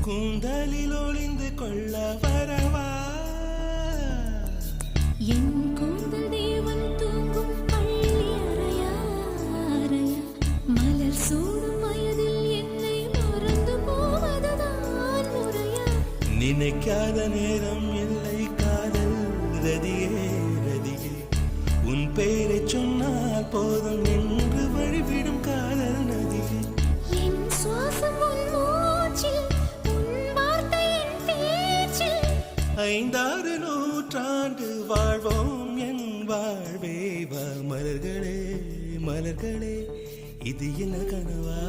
கூந்தலில் ஒளிந்து கொள்ள வரவா என் கூந்தல் தேவன் தூங்கும் பள்ளி அறையா அறையா மலர் சூடும் வயதில் என்னை மறந்து போவதுதான் முறையா நினைக்காத நேரம் இல்லை காதல் ரதியே ரதியே உன் பேரை சொன்னால் போதும் என்று வழிவிடும் காதல் நதியே என் சுவாசம் உன் மூச்சில் உன் வார்த்தை என் பேச்சில் 5-6 நூற்றாண்டு வாழ்வோம் என் வாழ்வே வா மலர்களே மலர்களே இது என்ன கனவா